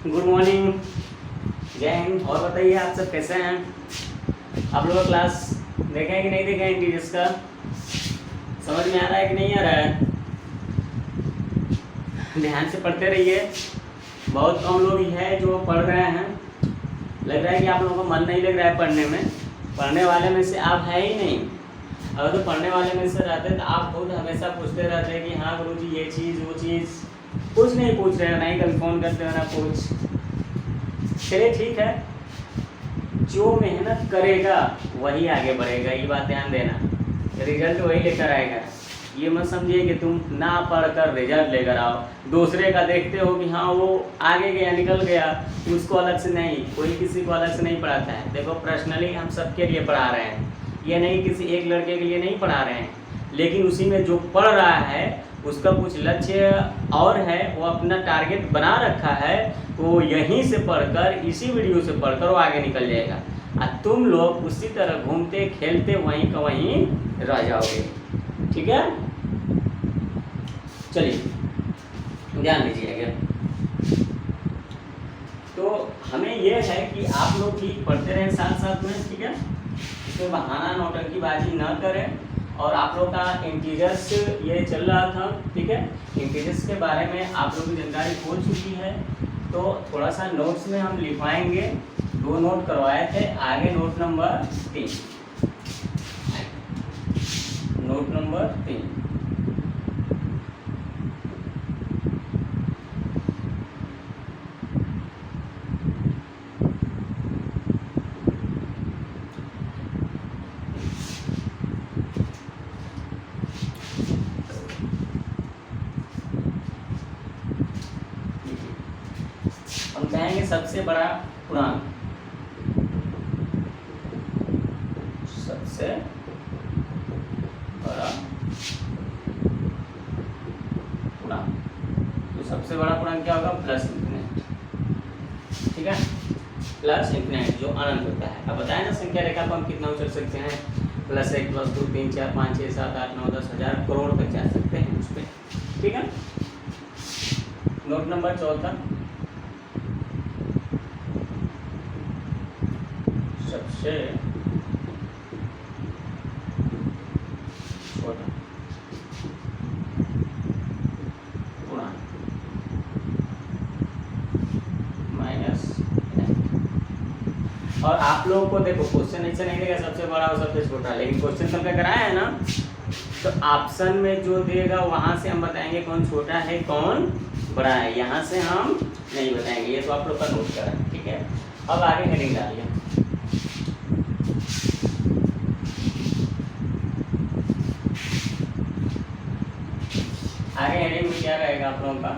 Good morning, जय हिंद। और बताइए आप सब कैसे हैं? आप लोग का क्लास देखें कि नहीं देखें? इंटीजर्स का समझ में आ रहा है कि नहीं आ रहा है? ध्यान से पढ़ते रहिए। बहुत कम लोग हैं जो पढ़ रहे हैं। लग रहा है कि आप लोगों को मन नहीं लग रहा है पढ़ने में। पढ़ने वाले में से आप है ही नहीं। अगर तो पढ़ने वाले में से रहते तो आप खुद हमेशा पूछते रहते कि हाँ गुरुजी ये चीज़ वो चीज़। कुछ नहीं पूछ रहे हो, नहीं कभी फ़ोन करते हो ना कुछ। चलिए ठीक है, जो मेहनत करेगा वही आगे बढ़ेगा, ये बात ध्यान देना। रिजल्ट वही लेकर आएगा। ये मत समझिए कि तुम ना पढ़कर रिजल्ट लेकर आओ। दूसरे का देखते हो कि हाँ वो आगे गया, निकल गया, उसको अलग से नहीं, कोई किसी को अलग से नहीं पढ़ाता है। देखो पर्सनली हम सबके लिए पढ़ा रहे हैं, ये नहीं किसी एक लड़के के लिए नहीं पढ़ा रहे हैं। लेकिन उसी में जो पढ़ रहा है उसका कुछ लक्ष्य और है, वो अपना टारगेट बना रखा है, वो यहीं से पढ़कर, इसी वीडियो से पढ़कर वो आगे निकल जाएगा। और तुम लोग उसी तरह घूमते खेलते वहीं का वहीं रह जाओगे। ठीक है, चलिए ध्यान दीजिएगा। तो हमें यह है कि आप लोग ठीक पढ़ते रहें साथ साथ में, ठीक है? इसमें बहाना नौटंकीबाजी ना करें। और आप लोग का इंटीजर्स ये चल रहा था, ठीक है? इंटीजर्स के बारे में आप लोग की जानकारी हो चुकी है। तो थोड़ा सा नोट्स में हम लिखवाएंगे। 2 नोट करवाए थे, आगे नोट नंबर 3। Note number 3। हम कहेंगे सबसे बड़ा पूर्णांक, सबसे बड़ा पूर्णांक। तो सबसे बड़ा पूर्णांक क्या होगा? प्लस इंफिनिट, ठीक है? प्लस इंफिनिट जो अनंत होता है। अब बताएं ना संख्या रेखा पर हम कितना उछल सकते हैं? +1 +2 3 4 5 6 7 8 9 10 1000 करोड़ तक जा सकते हैं उस पर, ठीक है? नोट नंबर 4 सबसे छोटा पूर्णांक माइनस। और आप लोगों को देखो क्वेश्चन ऐसा नहीं देगा सबसे बड़ा और सबसे छोटा, लेकिन क्वेश्चन कल का कराया है ना, तो ऑप्शन में जो देगा वहां से हम बताएंगे कौन छोटा है कौन बड़ा है। यहाँ से हम नहीं बताएंगे, ये तो आप लोग का नोट करें, ठीक है? अब आगे हेडिंग डालिए। आगे हेडिंग में क्या रहेगा आप लोगों का?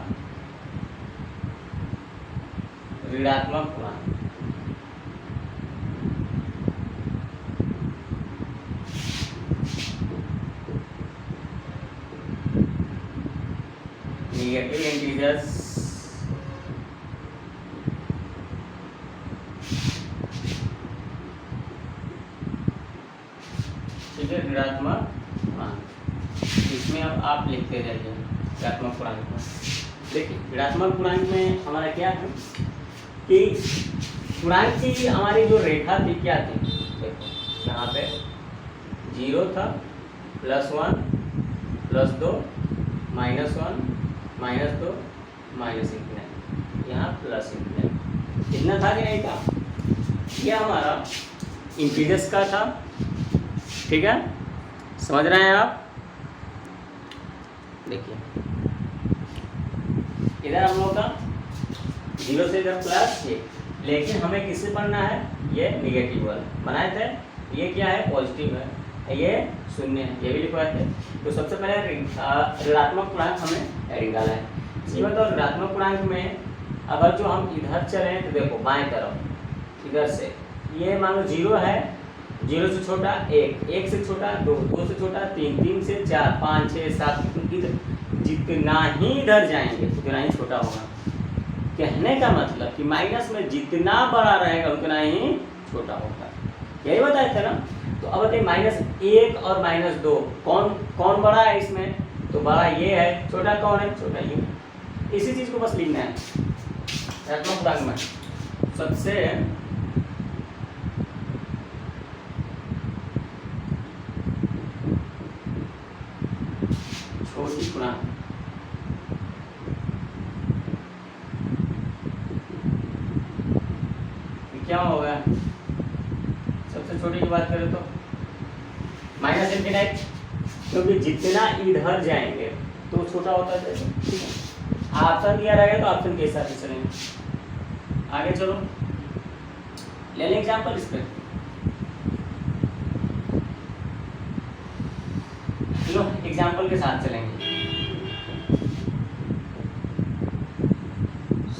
ऋणात्मक पूर्णांक। नेगेटिव इंटीजर्स ठीक है, ऋणात्मक पूर्णांक। इसमें अब आप लिखते जाइए ऋणात्मक पूर्णांक में। देखिए ऋणात्मक पूर्णांक में हमारा क्या है कि पूर्णांक की हमारी जो रेखा थी क्या थी? देखो यहाँ पे 0 था, +1 +2 -1 -2 -∞, यहाँ +∞। इतना था कि नहीं था? यह हमारा इंटीजर्स का था, ठीक है? समझ रहे हैं आप? देखिए इधर हम लोग का 0 से इधर प्लस ये, लेकिन हमें किससे पढ़ना है? ये नेगेटिव वाला बनाए थे, ये क्या है? पॉजिटिव है, ये 0 है, ये भी लिखवाए थे। तो सबसे पहले ऋणात्मक पूर्णांक हमें एडिंग डाला है। इसी मतलब ऋणात्मक पूर्णांक में अगर जो हम इधर चलें तो देखो बाएं तरफ इधर से ये मान लो 0 है, 0 से छोटा 1, 1 से छोटा 2, 2 से छोटा 3, 3 से 4 5 6 7, जितना ही इधर जाएंगे उतना ही छोटा होगा। कहने का मतलब कि माइनस में जितना बड़ा रहेगा उतना ही छोटा होगा, यही बताए थे ना? तो अब बताइए -1 और -2 कौन बड़ा है इसमें? तो बड़ा ये है, छोटा कौन है? छोटा ये। इसी चीज़ को बस लिखना है। धनात्मक पूर्णांक में सबसे छोटी पूर्णांक क्या होगा? सबसे छोटी की बात करें तो माइनस इनफिनाइट, क्योंकि जितना इधर जाएंगे तो छोटा होता जाएगा। ठीक है, ऑप्शन दिया रहेगा तो ऑप्शन के हिसाब से चलेंगे। आगे चलो, ले लें एग्जाम्पल इस पे। चलो एग्जाम्पल के साथ चलेंगे।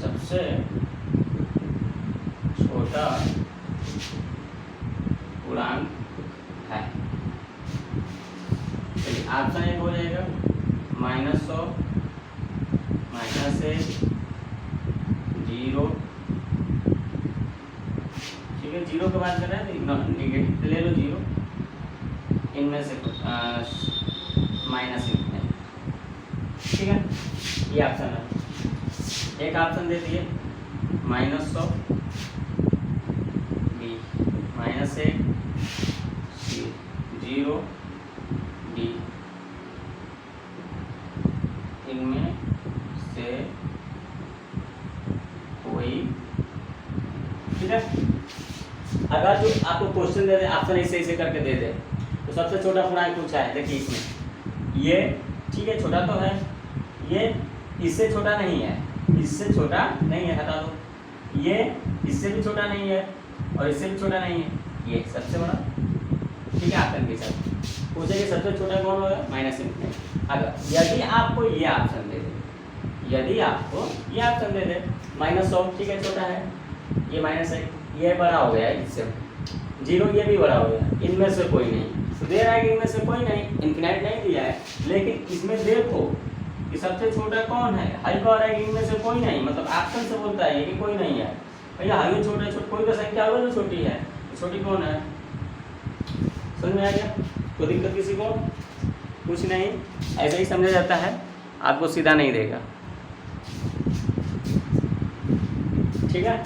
सबसे छोटा पूर्णांक है, चलिए ऑप्शन एक हो जाएगा -100, -1, 0। ठीक है, 0 के बाद कर रहे हैं निगेटिव ले लो 0, इनमें से माइनस इनफिनिटी। ठीक है, ये ऑप्शन है। एक ऑप्शन दे दिए -100, बी -1, 0, डी, इनमें से कोई। ठीक है, अगर जो आपको क्वेश्चन दे दे, ऑप्शन ऐसे ऐसे करके दे दे, तो सबसे छोटा पूर्णांक पूछा है, देखिए इसमें ये, ठीक है छोटा तो है, ये इससे छोटा नहीं है, इससे छोटा नहीं है, हटा दो, ये इससे भी छोटा नहीं है और इससे भी छोटा नहीं है, ये सबसे बड़ा। ठीक है, ऑप्शन के साथ पूछेंगे सबसे छोटा कौन होगा? Minus infinity. अगर यदि आपको ये ऑप्शन दे दे, यदि आपको ये ऑप्शन दे दे -100, ठीक है छोटा है, ये -1, ये बड़ा हो गया इससे, 0 ये भी बड़ा हो गया, इनमें से कोई नहीं, तो दे रहा है कि इनमें से कोई नहीं, इनफिनाइट नहीं दिया है, लेकिन इसमें देखो कि सबसे छोटा कौन है, हाई कह रहा है कि इनमें से कोई नहीं, मतलब ऑप्शन से बोलता है कि कोई नहीं है। भैया हाई छोटे छोटे कोई तो संख्या होगा जो छोटी है, छोटी कौन है? समझ में आ गया? कोई दिक्कत किसी को? कुछ नहीं, ऐसे ही समझा जाता है, आपको सीधा नहीं देगा। ठीक है,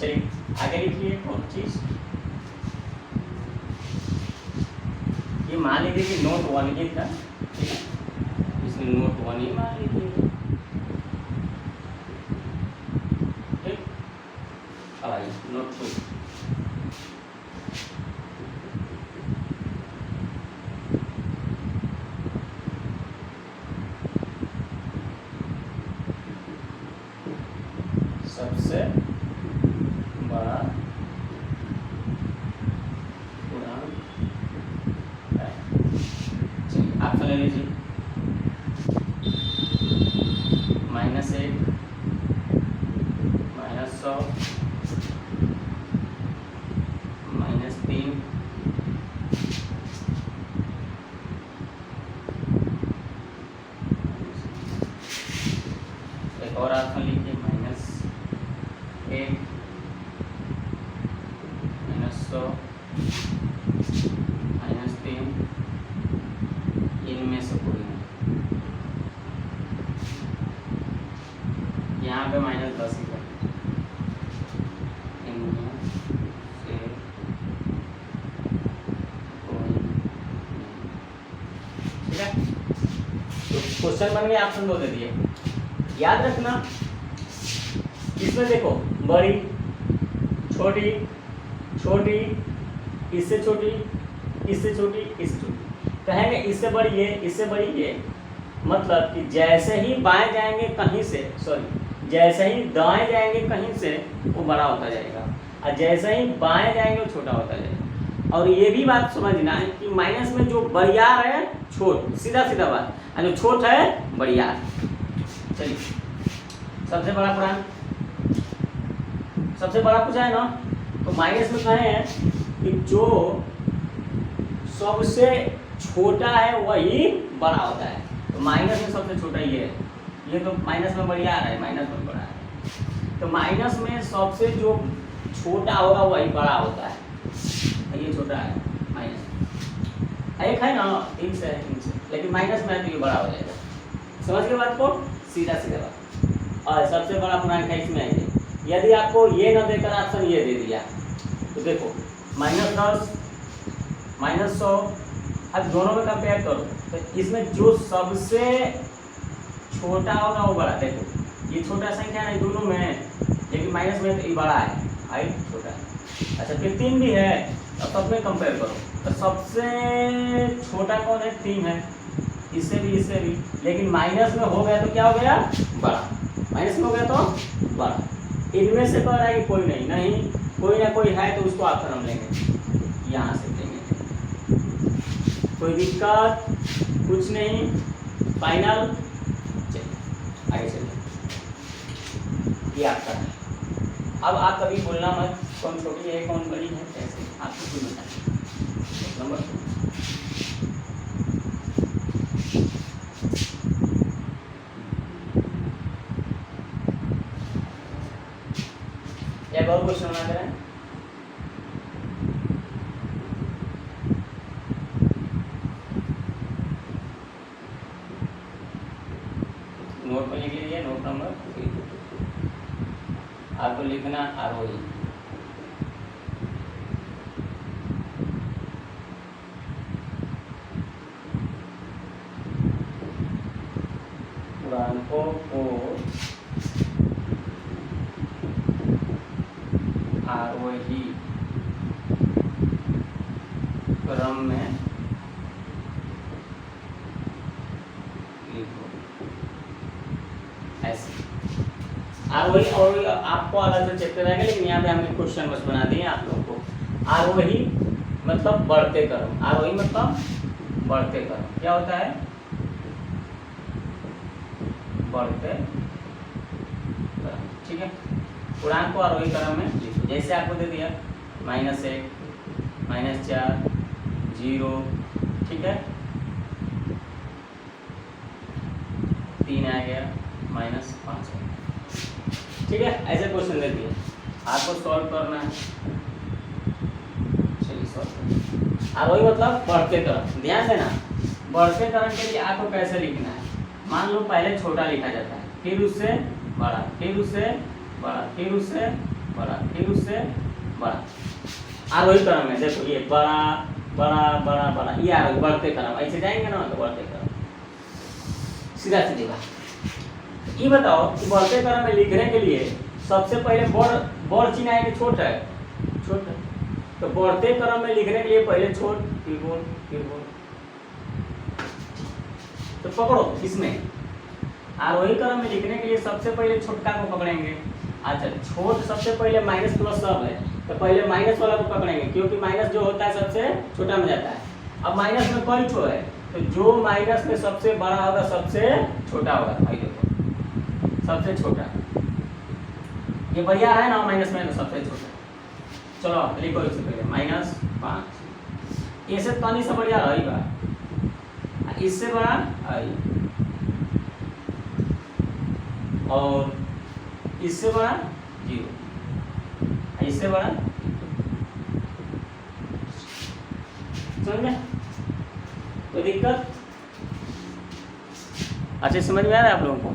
चलिए आगे लिखिए एक और चीज। ये मान लीजिए कि नोट 1 ही था, ठीक है, इसमें नोट 1 ही मान लीजिए। ठीक, अब आइए नोट 2। सबसे बड़ा पूर्णांक है, चलिए आप ले लीजिए -1, -100, -3, एक और ऑप्शन लिखिए -1, -100, -3, इनमें से कोई नहीं, यहाँ पे -10 ही है, इनमें से कोई नहीं। ठीक है, तो क्वेश्चन बन गया, ऑप्शन 2 दे दिए। याद रखना इसमें देखो बड़ी, छोटी, छोटी, इससे छोटी, इससे छोटी, इससे छोटी, कहेंगे इससे बड़ी ये, इससे बड़ी ये, मतलब कि जैसे ही बाएं जाएंगे कहीं से, सॉरी जैसे ही दाएं जाएंगे कहीं से वो बड़ा होता जाएगा, और जैसे ही बाएं जाएंगे वो छोटा होता जाएगा। और ये भी बात समझना है कि माइनस में जो बड़ियार है छोट, सीधा सीधा बात, और जो छोट है बड़ियार। चलिए सबसे बड़ा पूर्णांक, सबसे बड़ा पूछा है ना, तो माइनस में कहे हैं कि जो सबसे छोटा है वही बड़ा होता है, तो माइनस में सबसे छोटा ये है, ये तो माइनस में बढ़िया है, माइनस में बड़ा है, तो माइनस में सबसे जो छोटा होगा वही बड़ा होता है, ये छोटा है माइनस, एक है ना 3 से है, 3 से, लेकिन माइनस में है तो ये बड़ा हो जाएगा। समझ के बात को, सीधा सीधा बात। और सबसे बड़ा पूर्णांक है इसमें आएंगे यदि आपको ये ना देकर ऑप्शन ये दे दिया तो देखो -10 -100, अब दोनों में कंपेयर करो तो इसमें जो सबसे छोटा होगा वो बड़ा। देखो ये छोटा संख्या है दोनों में है, लेकिन माइनस में तो ये बड़ा है, आई छोटा है। अच्छा फिर 3 भी है, अब सब में कंपेयर करो तो सबसे छोटा कौन है? 3 है, इससे भी, लेकिन माइनस में हो गया तो क्या हो गया? बड़ा। माइनस में हो गया तो बड़ा। इनमें से कह रहा है कि कोई नहीं, कोई ना कोई है तो उसको आकर हम लेंगे, यहाँ से लेंगे, कोई दिक्कत कुछ नहीं, फाइनल। चलिए आगे चलिए, ये आपका है। अब आप कभी बोलना मत कौन छोटी है कौन बड़ी है, कैसे आपको कुछ बताएं। नंबर 2 एक और क्वेश्चन बना करें। नोट में लिख लीजिए, नोट नंबर 3 आपको लिखना आरोही। पुराणकों को आरोही क्रम में लिखो, ऐसे आरोही। और आपको अलग से चैप्टर रहेगा, लेकिन यहाँ पे हमने क्वेश्चन बस बना दिए आप लोगों को। आरोही मतलब बढ़ते क्रम, आरोही मतलब बढ़ते क्रम। क्या होता है? बढ़ते क्रम, ठीक है। पूर्णांक को आरोही क्रम में लिखो, जैसे आपको दे दिया -1 -4 0, ठीक है, 3 आ गया, -5, ठीक है। ऐसे क्वेश्चन दे दिए, आपको सॉल्व करना है। चलिए सॉल्व। आरोही मतलब बढ़ते क्रम, ध्यान देना बढ़ते क्रम के लिए आपको कैसे लिखना है। मान लो पहले छोटा लिखा जाता है, फिर उससे बड़ा, फिर उससे बड़ा, फिर उससे बड़ा, फिर उससे बड़ा। आरोही क्रम में देखो ये बड़ा बड़ा बड़ा बड़ा, ये आरोही बढ़ते क्रम, ऐसे जाएंगे ना तो बढ़ते क्रम, सीधा सीधी बात। ये बताओ कि बढ़ते क्रम में लिखने के लिए सबसे पहले बड़ चिन्ह है कि छोटा है? छोटा। तो बढ़ते क्रम में लिखने के लिए पहले छोट फिर बोल फिर बोल। तो पकड़ो, इसमें आरोही क्रम में लिखने के लिए सबसे पहले छोटका को पकड़ेंगे। अच्छा छोट सबसे पहले माइनस प्लस सब है, तो पहले माइनस वाला को पकड़ेंगे, क्योंकि माइनस जो होता है सबसे छोटा में जाता है। अब माइनस में कई ठो है, तो जो माइनस में सबसे बड़ा होगा सबसे छोटा होगा। भाई देखो सबसे छोटा, ये बढ़िया है ना, माइनस में सबसे छोटा। चलो लिखो इससे पहले -5, इससे पानी से बढ़िया है बा, इससे बड़ा आई, और इससे बड़ा 0, इससे बड़ा, समझ में कोई दिक्कत? अच्छा समझ में आ रहा है आप लोगों को?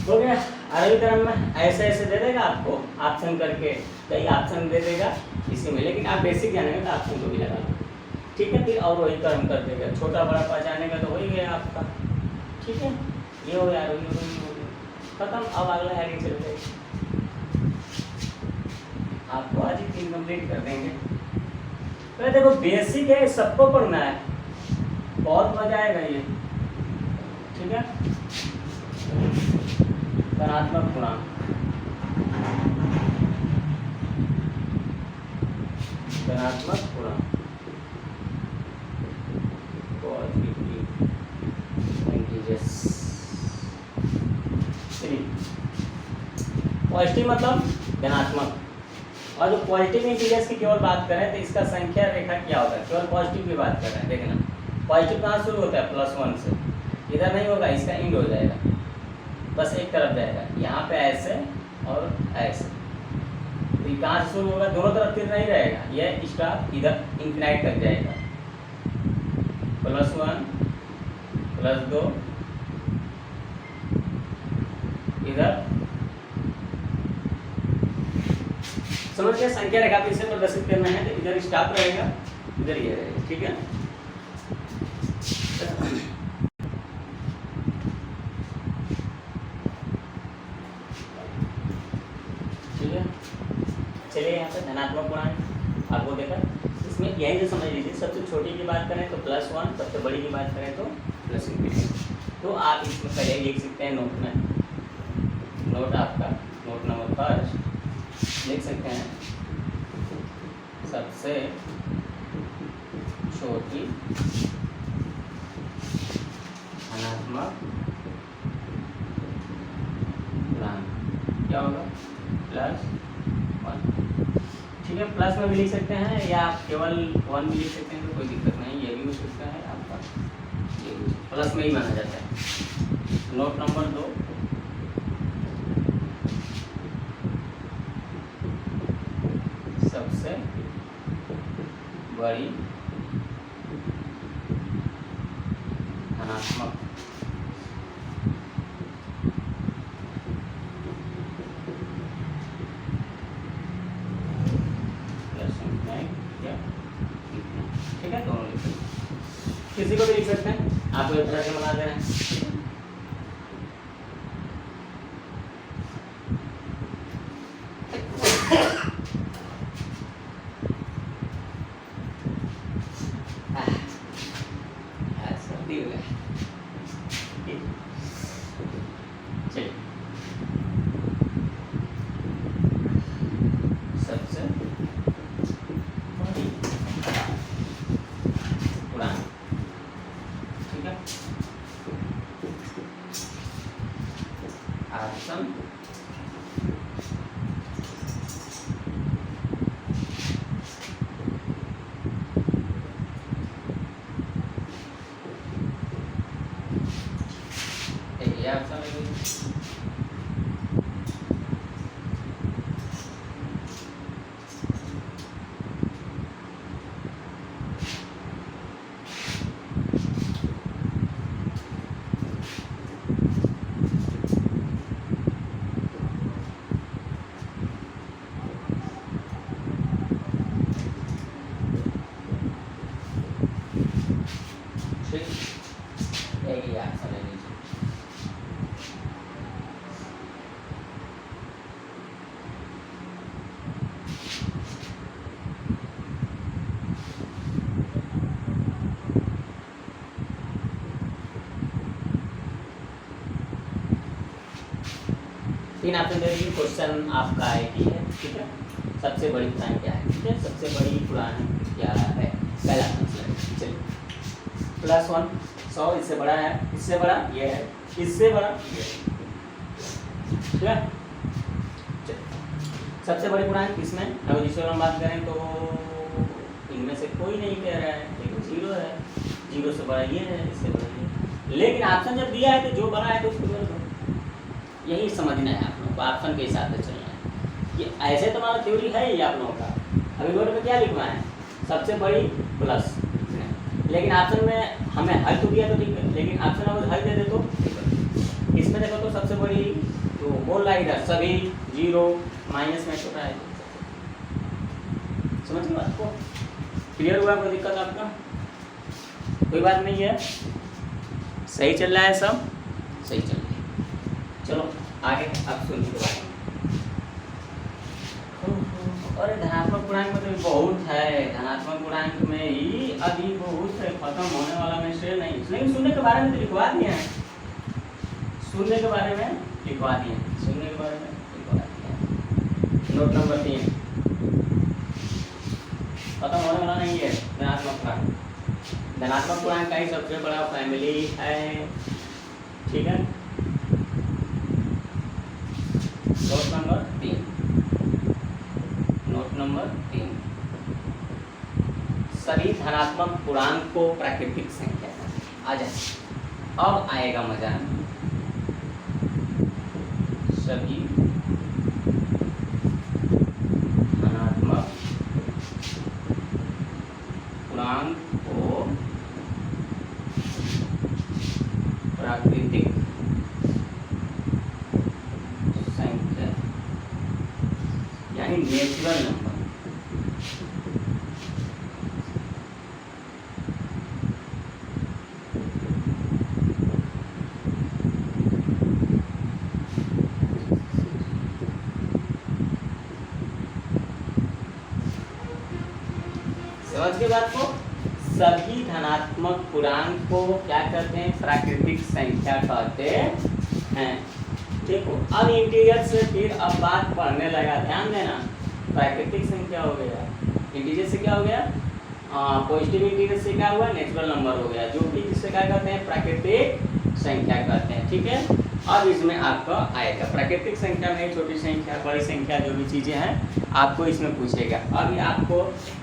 हो गया। आरोही क्रम में ऐसे ऐसे दे देगा आपको ऑप्शन करके, कई ऑप्शन दे देगा इसी में, लेकिन आप बेसिक जानेंगे तो ऑप्शन को भी लगा लो, ठीक है। फिर और वही क्रम कर देगा, छोटा बड़ा पहचानेगा तो वही गया आपका, ठीक है। ये हो गया आरोही खत्म। अब अगला है चल रहे, आपको आज ही 3 कंप्लीट कर देंगे। तो देखो बेसिक है, सबको पढ़ना है, बहुत मजा आएगा ये, ठीक है। धनात्मक पूर्णांक, धनात्मक पूर्णांक पॉजिटिव मतलब धनात्मक, और जो पॉजिटिव इंटीजर्स की केवल बात करें तो इसका संख्या रेखा क्या होता है, केवल पॉजिटिव की बात कर रहे हैं। देखना पॉजिटिव कहाँ शुरू होता है? +1 से, इधर नहीं होगा, इसका इंड हो जाएगा, बस एक तरफ जाएगा, यहाँ पे ऐसे और ऐसे। तो कहाँ से शुरू होगा? दोनों तरफ तीर नहीं रहेगा, यह स्टार इधर इंफिनाइट तक जाएगा, +1 +2 इधर समझ गया, संख्या रेखा पे इसे प्रदर्शित करना है तो इधर स्टॉप रहेगा, इधर ये रहेगा, ठीक है। ठीक है, चलिए यहाँ पे धनात्मक पूर्णांक आपको देखा, इसमें यही जो समझ लीजिए, सबसे छोटी की बात करें तो +1, सबसे बड़ी की बात करें तो +∞। तो आप इसमें पहले लिख सकते हैं नोट में, नोट आपका नोट नंबर फर्स्ट लिख सकते हैं, सबसे छोटी धनात्मक पूर्णांक क्या होगा, +1। ठीक है, प्लस में भी लिख सकते हैं या आप केवल 1 भी लिख सकते हैं, तो कोई दिक्कत नहीं, ये भी हो सकता है आपका, ये प्लस में ही माना जाता है। नोट नंबर 2, सबसे बड़ी धनात्मक ठीक है, दोनों लिख सकते हैं, किसी को भी लिख सकते हैं, आपको एक तरह से बना दे रहे हैं। चलिए, सबसे बड़ी पूर्णांक, ठीक है, ऑप्शन ये ऑप्शन ले लीजिए। ठीक, ये ऑप्शन ले लीजिए। तीन ऑप्शन दे दीजिए, क्वेश्चन आपका आईटी है, ठीक है, सबसे बड़ी पूर्णांक क्या है, ठीक है, सबसे बड़ी पूर्णांक क्या है, पहला आंसर, चलिए, +1 100, इससे बड़ा है, इससे बड़ा ये है, इससे बड़ा ये है, ठीक है। सबसे बड़ी पूर्णांक किसमें, अगर जिसमें हम बात करें तो इनमें से कोई नहीं कह रहा है, देखो 0 है, 0 से बड़ा ये है, इससे बड़ा ये है, लेकिन ऑप्शन जब दिया है तो जो बड़ा है तो उसको बोल दो, यही समझना है आप लोगों को, ऑप्शन के हिसाब से चलना है। ये ऐसे तो हमारा थ्योरी है ही आप लोगों का, अभी बोर्ड में क्या लिखना है, सबसे बड़ी प्लस, लेकिन ऑप्शन में हमें हल तो दिया तो ठीक है, लेकिन ऑप्शन अगर हल दे दे तो इसमें देखो तो सबसे बड़ी तो बोल रहा है इधर सभी 0 माइनस में छोटा है, समझ गए बात को, क्लियर हुआ, कोई दिक्कत आपका, कोई बात नहीं है, सही चल रहा है, सब सही चल रहा है। चलो आगे अब सुनिए के बारे में। अरे धनात्मक पूर्णांक में तो बहुत है, धनात्मक पूर्णांक में ही अभी बहुत है, खत्म होने वाला में से नहीं, लेकिन शून्य के बारे में तो लिखवा दिए हैं, शून्य के बारे में लिखवा दिए हैं, शून्य के बारे में लिखवा दिए हैं। नोट नंबर 3, खत्म होने वाला नहीं है धनात्मक पूर्णांक, धनात्मक पूर्णांक का ही सबसे बड़ा फैमिली है, ठीक है। नोट नंबर 3, नोट नंबर 3, सभी धनात्मक पूर्णांक को प्राकृतिक संख्या आ जाए, अब आएगा मजा, सभी धनात्मक पूर्णांक को प्राकृतिक नेचुरल नंबर। समझ के बात को। सभी धनात्मक पूर्णांक को क्या कहते हैं? प्राकृतिक संख्या कहते हैं। देखो अब इंटीजर से फिर अब बात पढ़ने लगा, ध्यान देना। प्राकृतिक संख्या हो गया, इंटीजर से क्या हो गया? पॉजिटिव इंटीजर से क्या हुआ? नेचुरल नंबर हो गया, जो कि किससे क्या कहते हैं? प्राकृतिक संख्या कहते हैं। ठीक है, अब इसमें आपका आएगा प्राकृतिक संख्या में छोटी संख्या, बड़ी संख्या, जो भी चीज़ें हैं आपको इसमें पूछेगा। अब ये आपको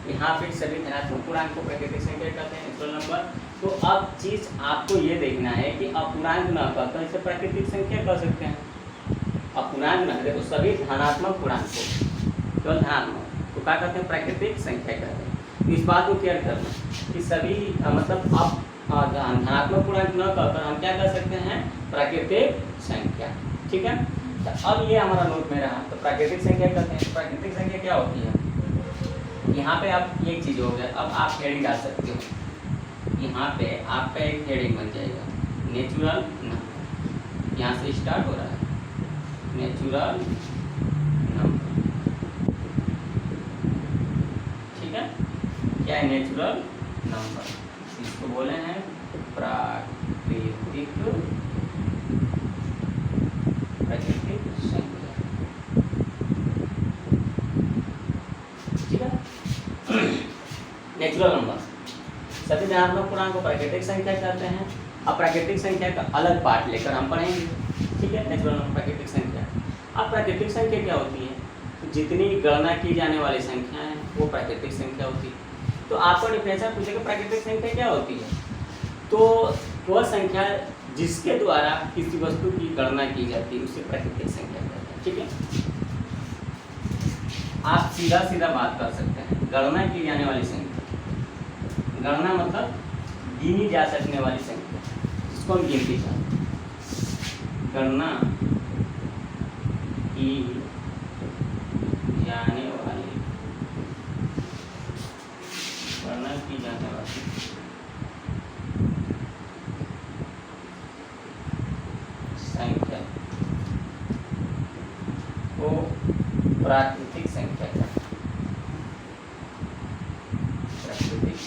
यहाँ पे सभी धनात्मक पूर्णांक को प्राकृतिक संख्या कहते हैं, नेचुरल नंबर। तो अब चीज़ आपको ये देखना है कि अपूर्णांक न कहकर इसे प्राकृतिक संख्या कह सकते हैं। अपूर्णांक न, देखो सभी धनात्मक पूर्णांक को, केवल धनात्मक को क्या कहते हैं? प्राकृतिक संख्या कहते हैं। इस बात को क्लियर करना कि सभी मतलब अब धनात्मक पूर्णांक न कहकर हम क्या कर सकते हैं? प्राकृतिक संख्या। ठीक है, तो अब ये हमारा नोट में रहा। तो प्राकृतिक संख्या कहते हैं। प्राकृतिक संख्या क्या होती है? यहाँ पे आप एक चीज़ हो गया, अब आप हेडिंग डाल सकते हो। यहाँ पे आपका एक हेडिंग बन जाएगा, नेचुरल नंबर। यहाँ से स्टार्ट हो रहा है, नेचुरल नंबर। ठीक है, क्या है? Natural number. इसको बोले हैं प्राकृतिक संख्या। ठीक है, नेचुरल नंबर सभी धनात्मक पूर्णांक को प्राकृतिक संख्या कहते हैं। अब प्राकृतिक संख्या का अलग पार्ट लेकर हम पढ़ेंगे। ठीक है, नेचुरल नंबर, प्राकृतिक संख्या। अब प्राकृतिक संख्या क्या होती है? जितनी गणना की जाने वाली संख्या है वो प्राकृतिक संख्या होती है। तो आपको डिफरेंशियल पूछेगा प्राकृतिक संख्या क्या होती है? तो वह संख्या जिसके द्वारा किसी वस्तु की गणना की जाती है उसे प्राकृतिक संख्या कहते हैं। ठीक है, आप सीधा सीधा बात कर सकते हैं। गणना की जाने वाली संख्या, गणना मतलब गिनी जा सकने वाली संख्या, जिसको हम गिनती कहते हैं। गणना की जाने वाली, गणना की जाने वाली संख्या को प्राकृतिक संख्या कहते हैं। प्राकृतिक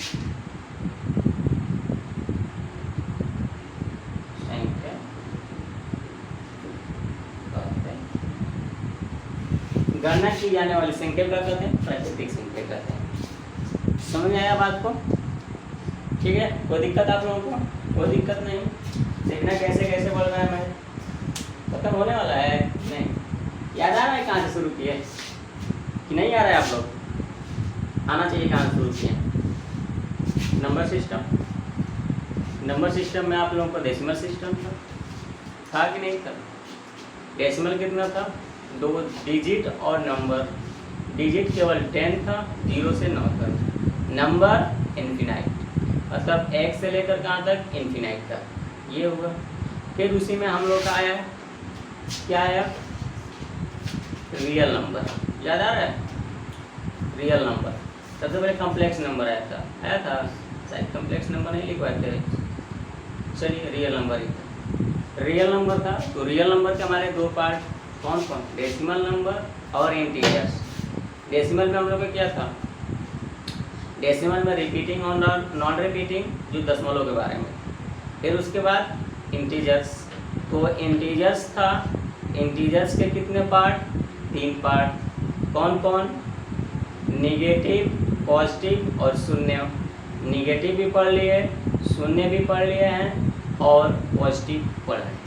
संख्या कहते हैं। गणना की जाने वाली संख्या क्या कहते हैं? प्राकृतिक संख्या कहते हैं। समझ में आया बात को? ठीक है, कोई दिक्कत आप लोगों को? कोई दिक्कत नहीं। देखना कैसे कैसे बोल रहा है, मैं खत्म होने वाला है नहीं? याद आ रहा है कहाँ से शुरू किए कि नहीं आ रहा है? आप लोग आना चाहिए कहाँ से शुरू किए? Number system. नंबर सिस्टम में आप लोगों को डेसिमल सिस्टम था कि नहीं था? डेसिमल कितना था? 2 डिजिट और नंबर। डिजिट केवल 10 था, 0 से 9 तक। नंबर इनफिनाइट, मतलब 1 से लेकर कहाँ तक? इनफिनाइट तक। ये हुआ। फिर उसी में हम लोग का आया, क्या आया? Real number. याद आ रहा है? रियल नंबर सबसे पहले कॉम्प्लेक्स नंबर आया था शायद कॉम्प्लेक्स नंबर नहीं लिखवाए थे, चलिए रियल नंबर ही था। रियल नंबर था, तो रियल नंबर के हमारे 2 पार्ट कौन कौन? डेसिमल नंबर और इंटीजर्स। डेसिमल में हम लोग का क्या था? डेसिमल में रिपीटिंग और नॉन रिपीटिंग, जो दशमलव के बारे में। फिर उसके बाद इंटीजर्स, तो इंटीजर्स था। इंटीजर्स के कितने पार्ट? 3 पार्ट। कौन कौन? निगेटिव, पॉजिटिव और शून्य। निगेटिव भी पढ़ लिए, शून्य भी पढ़ लिए हैं और पॉजिटिव पढ़ रहे हैं।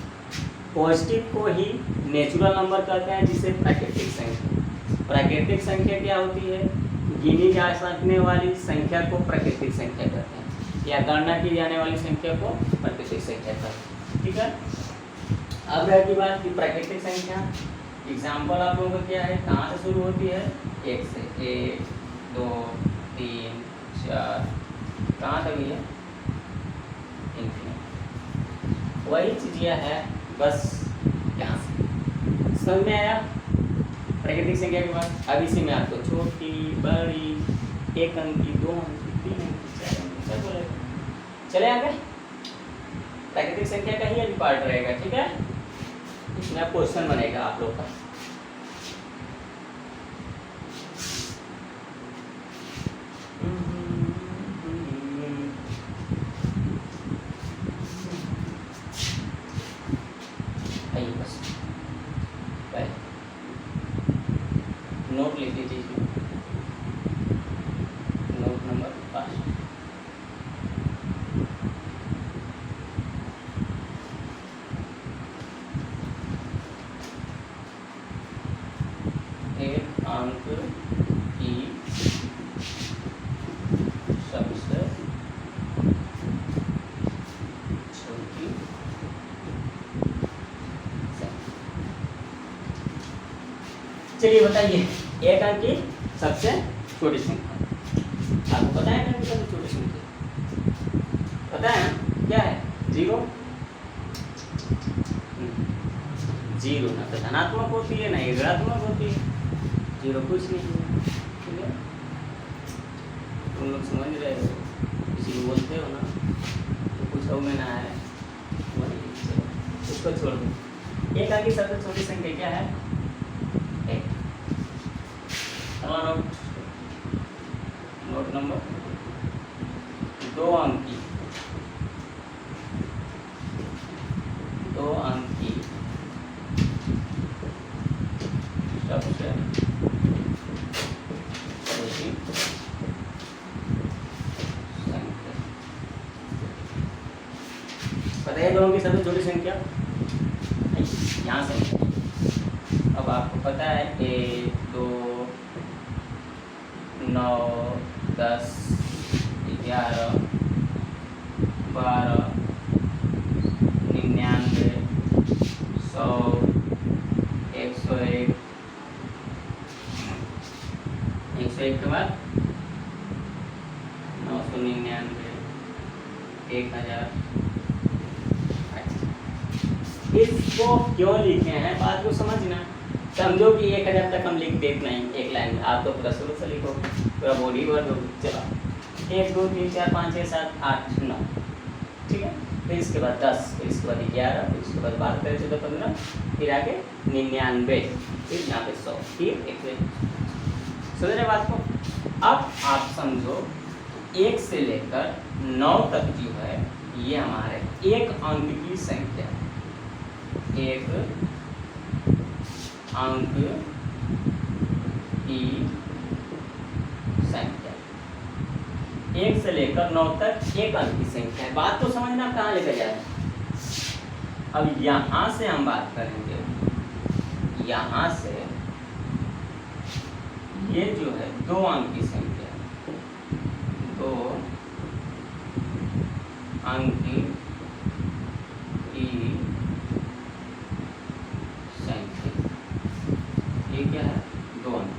पॉजिटिव को ही नेचुरल नंबर कहते हैं, जिसे प्राकृतिक संख्या। प्राकृतिक संख्या क्या होती है? गिनी जा सकने वाली संख्या को प्राकृतिक संख्या कहते हैं, या गणना की जाने वाली संख्या को प्राकृतिक संख्या कहते हैं। ठीक है, अब रह की बात की प्राकृतिक संख्या। एग्जाम्पल आप लोगों का क्या है? कहाँ से शुरू होती है? 1 से। 1 2 3 4, कहाँ तक है? इन्फिनिट। वही चीज़ यह है, बस यहाँ से। समझ में आया? प्राकृतिक संख्या के बाद अब इसी में आपको छोटी बड़ी, 1 अंक की, 2 अंक की, 3 अंक की, 4 अंक की, सब बोलेगा। चले आगे, प्राकृतिक संख्या का ही अभी पार्ट रहेगा, ठीक है। इसमें अब क्वेश्चन बनेगा आप लोग का। आइए बस नोट लिख लीजिए इसमें, नोट नंबर 5। एक अंक की सबसे छोटी संख्या। चलिए बताइए, एक अंक की सबसे छोटी संख्या आपको पता है? एक अंक की सबसे छोटी संख्या पता है ना? क्या है? 0। 0 ना तो धनात्मक होती है ना ऋणात्मक होती है, 0 कुछ नहीं है, ठीक है। तुम लोग समझ रहे हो, किसी को बोलते हो ना तो कुछ हो में ना है, उसको छोड़ दो। एक अंक की सबसे छोटी संख्या क्या है? 1। नोट नंबर 2 अंक की, 2 अंक की सबसे छोटी संख्या। बताइए 2 अंक की सबसे छोटी संख्या, यहाँ से। अब आपको पता है 1, 2, 9, 10, 11, 12, 99, 100, 101, 101 के बाद 999, 1000। इसको क्यों लिखे हैं, बात को समझना। समझो कि 1000 तक हम लिख देते नहीं एक लाइन में, आप तो पूरा शुरू से लिखो, पूरा बॉडी भर दो। चलो 1 2 3 4 5 6 7 8 9, ठीक है। फिर इसके बाद 10, फिर इसके बाद 11, फिर इसके बाद 12 13 14 15, फिर आगे 99, फिर यहाँ पे 100, फिर 100। समझ रहे बात को? अब आप समझो 1 से लेकर 9 तक जो है ये हमारे एक अंक की संख्या, एक अंक की संख्या। 1 से लेकर 9 तक एक अंक की संख्या है। बात को समझना, कहाँ लेकर जा रहे हैं। अब यहाँ से हम बात करेंगे, यहाँ से ये जो है 2 अंक की संख्या, 2 अंक की संख्या, ये क्या है? 2 अंक,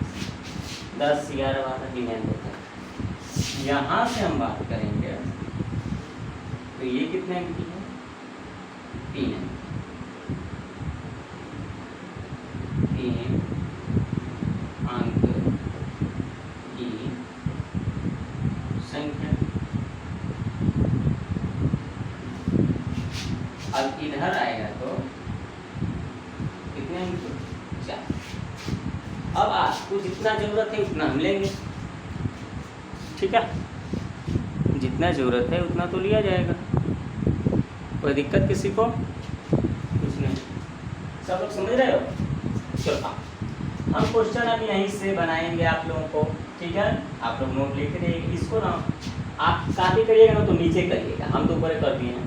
10 11 12 99 तक। यहाँ से हम बात करेंगे तो ये कितने अंक की है? 3 अंक, 3 अंक की संख्या। अब इधर आएगा तो कितने अंक? 4। अब आपको जितना जरूरत है उतना हम लेंगे, ठीक है। जितना जरूरत है उतना तो लिया जाएगा, कोई दिक्कत किसी को? कुछ नहीं। सब लोग समझ रहे हो? चलो हम क्वेश्चन अब यहीं से बनाएंगे आप लोगों को, ठीक है। आप लोग नोट लिख रहे, इसको ना आप कॉपी करिएगा ना तो नीचे करिएगा, हम तो ऊपर कर दिए हैं।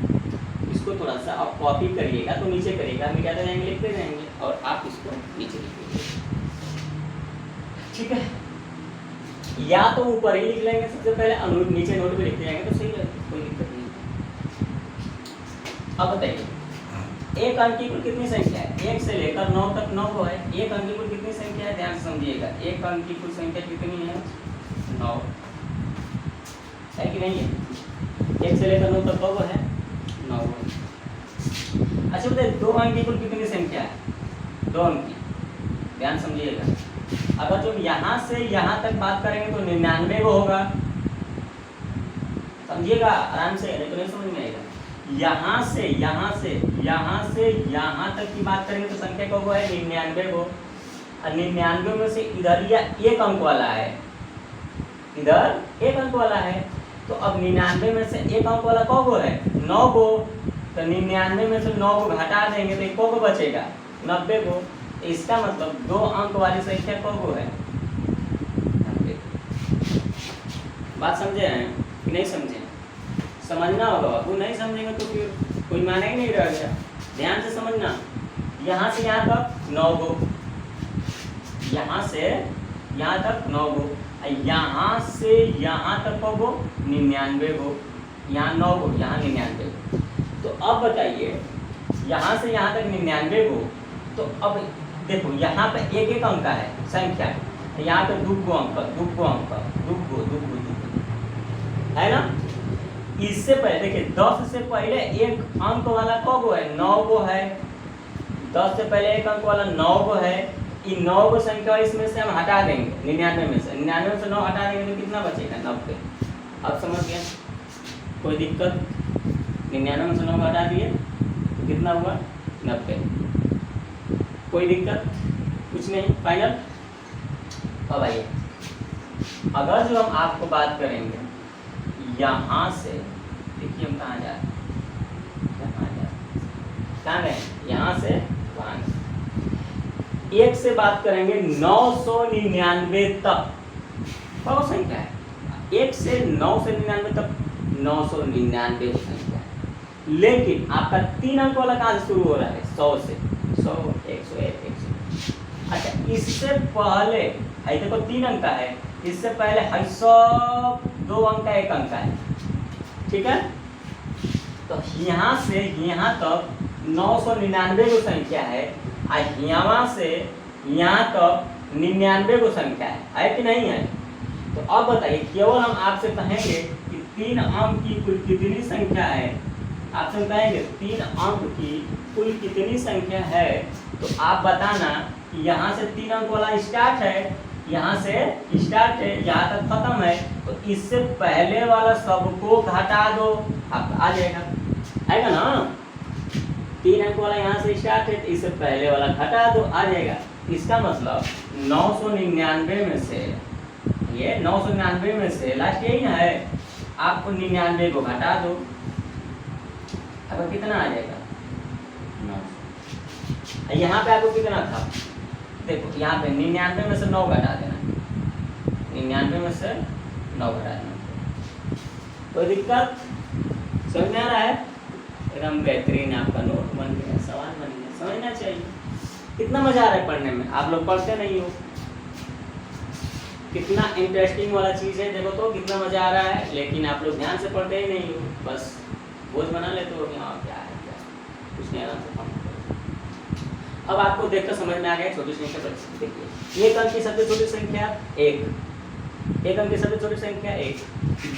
इसको थोड़ा सा आप कॉपी करिएगा तो नीचे करिएगा, मिटाते जाएंगे लिखते जाएंगे, और आप इसको नीचे लिखिएगा, ठीक है। या तो ऊपर ही लिख लेंगे सबसे पहले, नीचे नोट पे लिखते जाएंगे तो सही रहेगा, कोई दिक्कत नहीं। अब बताइए एक अंक की कुल कितनी संख्या है? 1 से लेकर 9 तक 9 को है। एक अंक की कुल कितनी संख्या है? ध्यान से समझिएगा, एक अंक की कुल संख्या कितनी है? 9 है कि नहीं है? 1 से लेकर 9 तक कब है? 9। अच्छा बताइए 2 अंक की कुल कितनी संख्या है? 2 अंक की, ध्यान समझिएगा। अगर जो यहाँ से यहाँ तक बात करेंगे तो 99 को होगा, समझिएगा आराम से, नहीं तो नहीं समझ में आएगा। यहाँ से यहाँ से यहाँ से यहाँ तक की बात करेंगे तो संख्या को है 99 को, और 99 में से इधर या एक अंक वाला है, इधर एक अंक वाला है, तो अब 99 में से एक अंक वाला कौन को है 9 को, तो 99 में से 9 को घटा देंगे तो एक को बचेगा 90 को। इसका मतलब 2 अंक वाली संख्या कौन को है 90। बात समझे हैं कि नहीं समझे? समझना होगा, वो नहीं समझेंगे तो फिर कोई माने ही नहीं रह गया। ध्यान से समझना, यहाँ से यहाँ तक 9 को, यहाँ से यहाँ तक 9 को, यहाँ से यहाँ तक को 99 को, यहाँ 9 को, यहाँ 99 को। तो अब बताइए यहाँ से यहाँ तक 99 को, तो अब देखो यहाँ पे एक एक अंक है संख्या, यहाँ पे दुगो अंक है ना। इससे पहले देखिए 10 से पहले एक अंक वाला कौन है 9 को है, 10 से पहले एक अंक वाला 9 को है, इन 9 को संख्या इसमें से हम हटा देंगे 99 में से, 99 में से 9 हटा देंगे तो कितना बचेगा 90। अब समझ गए, कोई दिक्कत? 99 में से 9 हटा दिए कितना हुआ 90, कोई दिक्कत? कुछ नहीं, फाइनल। अब आइए, अगर जो हम आपको बात करेंगे यहाँ से, देखिए हम कहाँ जा रहे हैं, कहाँ गए, यहाँ से वहाँ, एक से बात करेंगे 999 तक, कौन संख्या है? 1 से 999 तक 999 संख्या है, लेकिन आपका 3 अंक वाला कहाँ से शुरू हो रहा है 100 से, 100 101 100। अच्छा, इससे पहले है देखो 3 अंक का है, इससे पहले है सब 2 अंक का 1 अंक का है, ठीक है। तो यहाँ से यहाँ तक 999 को संख्या है, और यहाँ से यहाँ तक 99 को संख्या है कि नहीं है? तो अब बताइए, केवल हम आपसे कहेंगे कि 3 अंक की कुल कितनी संख्या है, आपसे कहेंगे 3 अंक की कुल कितनी संख्या है, तो आप बताना कि यहाँ से 3 अंक वाला स्टार्ट है, यहाँ से स्टार्ट है, यहाँ तक खत्म है, तो इससे पहले वाला सबको घटा दो, आप आ जाएगा, आएगा ना। 3 अंक वाला यहाँ से स्टार्ट है, तो इससे पहले वाला घटा दो, आ जाएगा। इसका मतलब 999 में से, ये 999 में से लास्ट यही ना है, आपको 99 को घटा दो, अब कितना आ जाएगा 900। यहाँ पे आपको कितना था, देखो यहाँ पे 99 में से 9 घटा देना, 99 में से 9 घटा देना, कोई दिक्कत? समझ में आ रहा है? एकदम बेहतरीन आपका नोट बन गया, सवाल बन गया, समझना चाहिए। कितना मजा आ रहा है पढ़ने में, आप लोग पढ़ते नहीं हो, कितना इंटरेस्टिंग वाला चीज़ है, देखो तो कितना मजा आ रहा है, लेकिन आप लोग ध्यान से पढ़ते ही नहीं हो, बस बोझ बना लेते हो कि हाँ क्या है क्या, कुछ नहीं, आराम से काम करो। अब आपको देखकर समझ में आ गया छोटी संख्या पर। देखिए 1 अंक की सबसे छोटी संख्या 1 अंक की सबसे छोटी संख्या 1,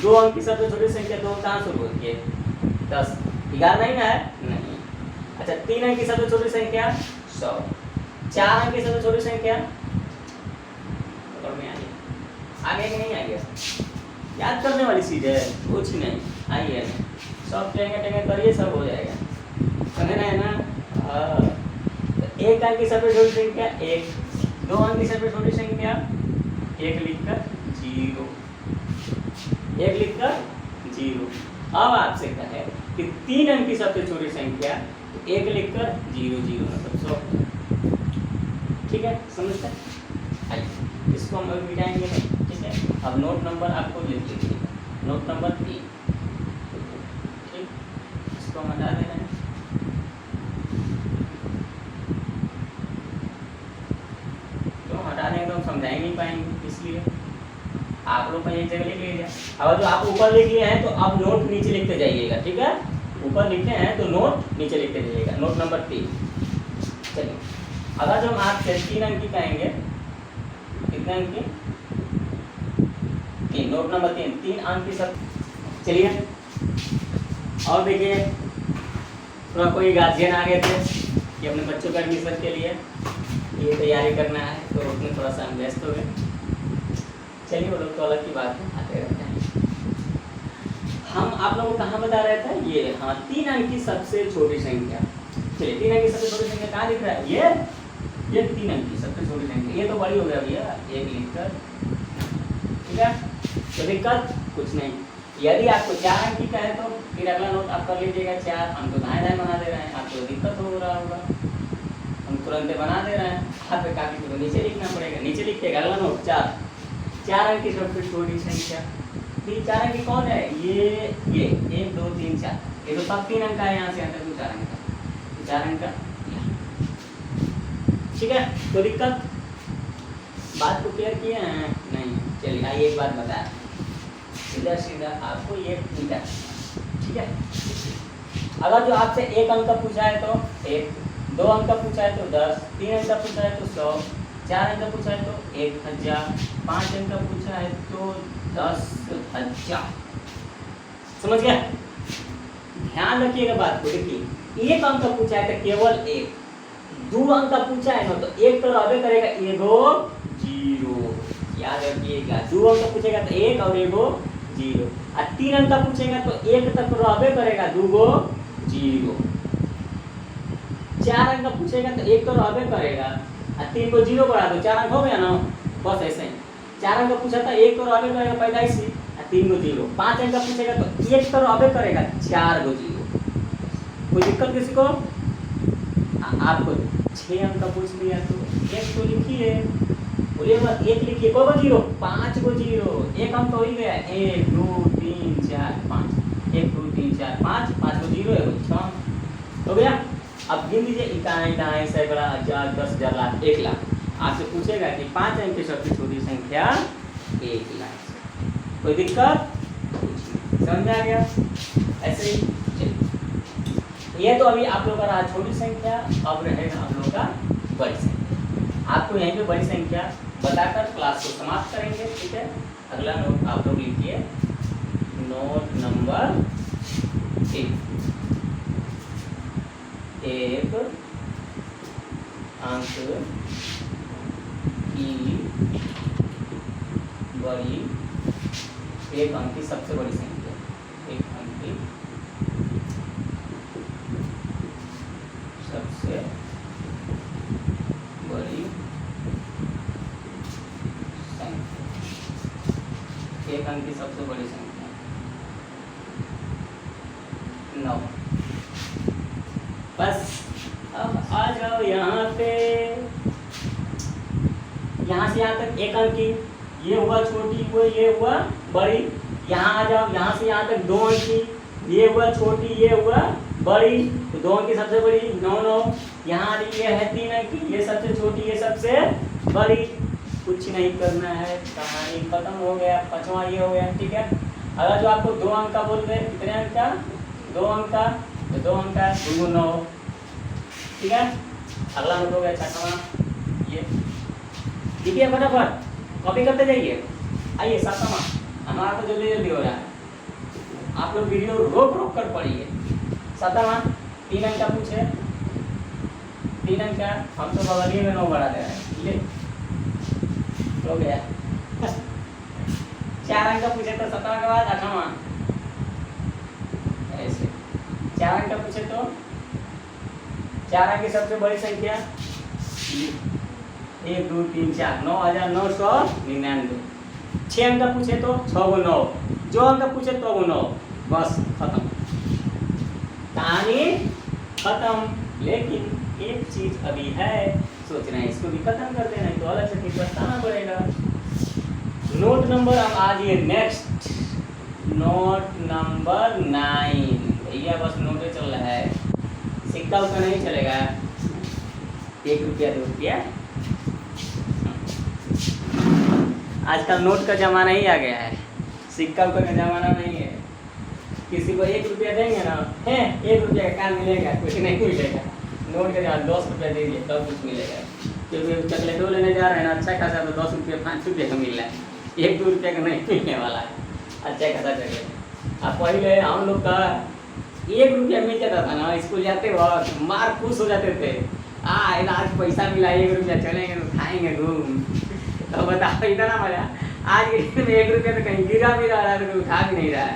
2 अंक की सबसे छोटी संख्या 2 कहाँ शुरू होती है 10, 11 नहीं ना है, नहीं। अच्छा, 3 अंक की सबसे छोटी संख्या 100, 4 अंक की सबसे छोटी संख्या, में आगे कि नहीं आ गया? याद करने वाली चीज है, कुछ नहीं, आइए सब टेंगे करिए, सब हो जाएगा, समझना है ना। 1 अंक की सबसे छोटी संख्या 1, 2 अंक की सबसे छोटी संख्या 1 लिखकर 0, 1 लिखकर 0। अब आपसे कहे कि 3 अंक की सबसे छोटी संख्या, तो 1 लिखकर 0 0 मतलब 100, ठीक है, समझते हैं? आइए इसको हम अभी मिटाएंगे नहीं, ठीक है। अब नोट नंबर आपको लिख लीजिए, नोट नंबर 3, ठीक, इसको हम हटा देना है। तो हटा देंगे तो हम समझा ही नहीं पाएंगे, इसलिए आप लोग का एक जगह लिख लीजिए। अब जो आप ऊपर लिख लिए हैं तो अब नोट नीचे लिखते जाइएगा, ठीक है। ऊपर लिखे हैं तो नोट नीचे लिखते जाइएगा, नोट नंबर 3। चलिए, अगर जो हम आपसे 3 अंक की कहेंगे, कितने अंक की? 3, नोट नंबर 3 अंक की सब। चलिए और देखिए, थोड़ा कोई गार्जियन आ गए थे कि अपने बच्चों के एडमिशन के लिए ये तैयारी करना है तो उसमें थोड़ा सा हम व्यस्त हो गए। चलिए वो लोग तो अलग की बात है, आते रहते हैं। हम आप लोगों को कहाँ बता रहे थे, ये हाँ 3 अंक की सबसे छोटी संख्या। चलिए 3 अंक की सबसे छोटी संख्या कहाँ दिख रहा है, ये 3 अंक की सबसे छोटी संख्या, ये तो बड़ी हो गया भैया 1 लिखकर, ठीक है। तो दिक्कत कुछ नहीं। यदि आपको 4 अंक की का है तो फिर अगला नोट आप कर लीजिएगा 4। हम तो दाएं दाएं बना दे रहे हैं, आपको दिक्कत हो रहा होगा, हम तुरंत बना दे रहे हैं। हाथ पे काफी तो नीचे लिखना पड़ेगा, नीचे लिखिएगा अगला नोट 4 अंक की सबसे छोटी संख्या। 4 अंक की कौन है, ये 1 2 3 4, ये तो सब 3 अंक का है, यहाँ से यहाँ तक 4 अंक का, 4 अंक का, ठीक है। तो दिक्कत बात को क्लियर किए हैं नहीं। चलिए आइए एक बात बताया, सीधा सीधा आपको ये मीटर, ठीक है। अगर जो आपसे 1 अंक का पूछा है तो 1, 2 अंक का पूछा है तो 10, 3 अंक का पूछा है तो 100, 4 अंक का पूछा है तो 1000, 5 अंक का पूछा है तो 10,000। समझ गया, ध्यान रखिएगा बात को। देखिए 1 अंक का पूछा है तो केवल 1, 2 अंक का पूछा है ना तो 1 तो रहबे करेगा, 1 0, याद रखिएगा। 2 अंक का पूछेगा तो 1 और 1 0, और 3 अंक का पूछेगा तो 1 तक रहबे करेगा, 2 0। 4 अंक का पूछेगा तो 1 तो रहबे करेगा, और 3 को 0 बढ़ा दो, 4 अंक हो गया ना, बस ऐसे ही। 4 अंक का पूछा था 1 तो रहबे करेगा पैदाइशी, और 3 को 0। 5 अंक का पूछेगा तो 1 तो रहबे करेगा, 4 को 0। कोई दिक्कत किसी को? आपको 6 अंक का पूछ लिया तो 1 तो लिखिए, बोलिए मत 1 लिखिए, को 0, 5 को 0, 1 अंक तो हो ही गया, 1 2 3 4 5, 1 2 3 4 5, 5 को 0 है 6 हो गया। अब गिन लीजिए, इकाई दाएं सैकड़ा हजार 10,000 लाख 1 लाख। आपसे पूछेगा कि 5 अंक की सबसे छोटी संख्या 1 लाख। कोई दिक्कत? समझ में आ गया? ऐसे ही चलिए, ये तो अभी आप लोग का रहा छोटी संख्या, अब रहेगा आप लोग का बड़ी संख्या। आपको यहीं पे बड़ी संख्या बताकर क्लास को समाप्त करेंगे, ठीक है। अगला नोट आप लोग लिखिए, नोट नंबर 1, 1 अंक की बड़ी, 1 अंक की सबसे बड़ी संख्या, 1 अंक की सबसे बड़ी संख्या, 1 अंक की सबसे बड़ी संख्या 9। बस अब आ जाओ यहाँ पे, यहाँ से यहाँ तक 1 अंक की, ये हुआ छोटी, वो ये हुआ बड़ी। यहाँ आ जाओ, यहाँ से यहाँ तक 2 अंक की, ये हुआ छोटी, ये हुआ बड़ी, तो 2 अंक की सबसे बड़ी 9 9। यहाँ ये है 3 अंक की, ये सबसे छोटी, ये सबसे बड़ी। कुछ नहीं करना है, कहानी खत्म हो गया। 5वां ये हो गया, ठीक है। अगर जो आपको 2 अंक का बोल रहे, कितने अंक का, 2 अंक का, तो 2 अंक का 2 9, ठीक है। अगला नोट हो गया 6वां, ये देखिए फटाफट कॉपी करते जाइए। आइए 7वां, हमारा तो जल्दी जल्दी हो रहा है, आप लोग वीडियो रोक रोक कर पढ़िए। 7वां 3 अंक का पूछे, 3 अंक का, हम तो बगलिए में 9 बढ़ा दे रहे हैं, ले हो गया। 4 अंक का पूछे तो 17 के बाद 8वां, ऐसे 4 अंक का पूछे तो 4 अंक की सबसे बड़ी संख्या 1 2 3 4, 9,999। 6 अंक का पूछे तो 6 को 9, जो अंक का पूछे तो वो 9, बस खत्म, कहानी खत्म। लेकिन एक चीज अभी है, सोच रहे हैं इसको भी खत्म कर देना, तो अलग से फिर बताना पड़ेगा। नोट नंबर, अब आ जाइए नेक्स्ट, नोट नंबर 9। भैया बस नोटे चल रहा है, सिक्का उक्का नहीं चलेगा। 1 रुपया 2 रुपया, आजकल नोट का जमाना ही आ गया है, सिक्का उक्का का जमाना नहीं है। किसी को 1 रुपया देंगे ना, है 1 रुपया का काम मिलेगा, कुछ नहीं मिलेगा। नोट के जहाँ 10 रुपया दे दिए तब कुछ मिलेगा, क्योंकि चॉकलेटो लेने जा रहे हैं ना, अच्छा खासा, तो 10 रुपया 5 रुपये का मिल रहा है, 1 2 रुपया का नहीं मिलने वाला है, अच्छा खासा चॉकलेट। अब पहले हम लोग का 1 रुपया मिल जाता था ना, स्कूल जाते वक्त मार खुश हो जाते थे, आज पैसा मिला 1 रुपया, चलेंगे तो खाएंगे घूम। तो बताओ इतना मजा, आज के दिन में 1 रुपया तो कहीं गिरा भी रहा है, तो उठा भी नहीं रहा है।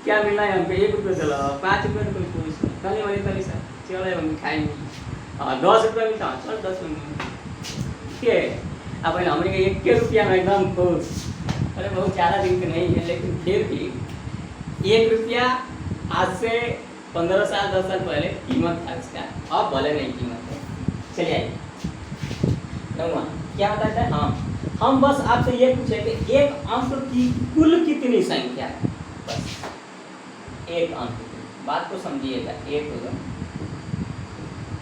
क्या मिलना है हमको? 1 रुपया चलो, 5 रुपया तो कोई पूछ नहीं, तली वाली तली सर चलो हम खाएंगे। और 10 रुपया मिलता है, चल 10 रुपये ठीक है। अब हमने 1 रुपया में एकदम खुश। अरे बहुत ज़्यादा दिन तो नहीं है, लेकिन फिर भी 1 रुपया आज से 15 साल 10 साल पहले कीमत था इसका, अब भले नहीं कीमत है। चलिए आइए क्या बताता है। हाँ, हम बस आपसे ये पूछे कि एक अंक की कुल कितनी संख्या है, बस एक अंक की बात को समझिएगा। एक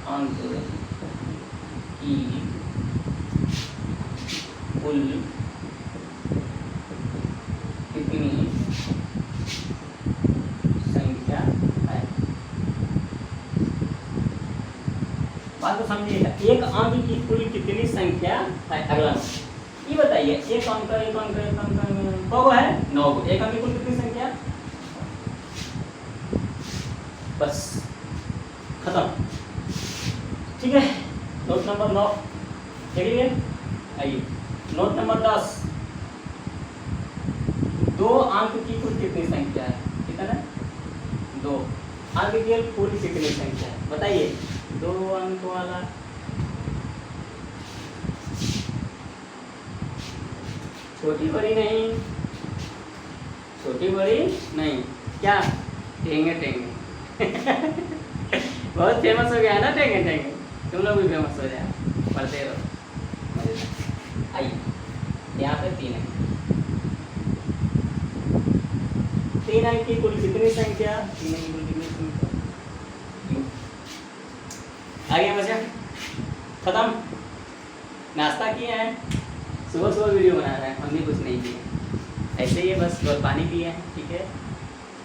अंक की कुल कितनी संख्या है, बात को समझिएगा। एक अंक की कुल कितनी संख्या है। अगला ये बताइए, एक अंक कौ है 9। एक अंक की कुल कितनी संख्या, बस खत्म। ठीक है, नोट नंबर 9 देख लीजिए। आइए नोट नंबर 10, 2 अंक की कुल कितनी संख्या है, कितना 2 अंक की कुल कितनी संख्या है, बताइए। 2 अंक वाला छोटी बड़ी नहीं, छोटी बड़ी नहीं, क्या टेंगे टेंगे बहुत फेमस हो गया है ना टेंगे टेंगे, तुम लोग भी फेमस हो जाए, पढ़ते रहो। आइए यहाँ पे 3 है, 3 अंक की कुल कितनी संख्या, 3 अंक की कुल कितनी संख्या। आगे बच्चा खत्म, नाश्ता किए हैं, सुबह सुबह वीडियो बना रहे हैं, हमने कुछ नहीं किया, ऐसे ही बस और पानी पिए हैं। ठीक है,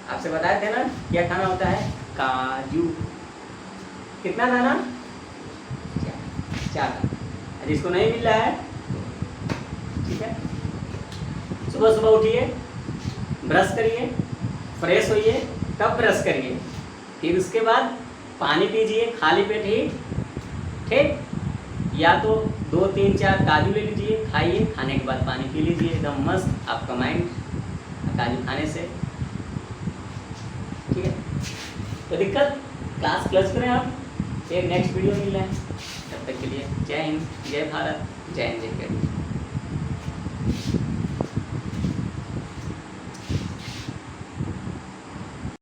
आपसे बताए थे ना क्या खाना होता है, काजू। कितना खाना, 4। जिसको नहीं मिल रहा है, ठीक है, सुबह सुबह उठिए, ब्रश करिए, फ्रेश होइए, तब ब्रश करिए, फिर उसके बाद पानी पीजिए खाली पेट ही। ठीक, या तो 2 3 4 काजू ले लीजिए, खाइए, खाने के बाद पानी पी लीजिए, एकदम मस्त आपका माइंड काजू खाने से। ठीक है, तो दिक्कत क्लास क्लोज करें आप, फिर नेक्स्ट वीडियो मिल रहा है, तब तक के लिए जय हिंद, जय भारत, जय हिंद, जय केरल।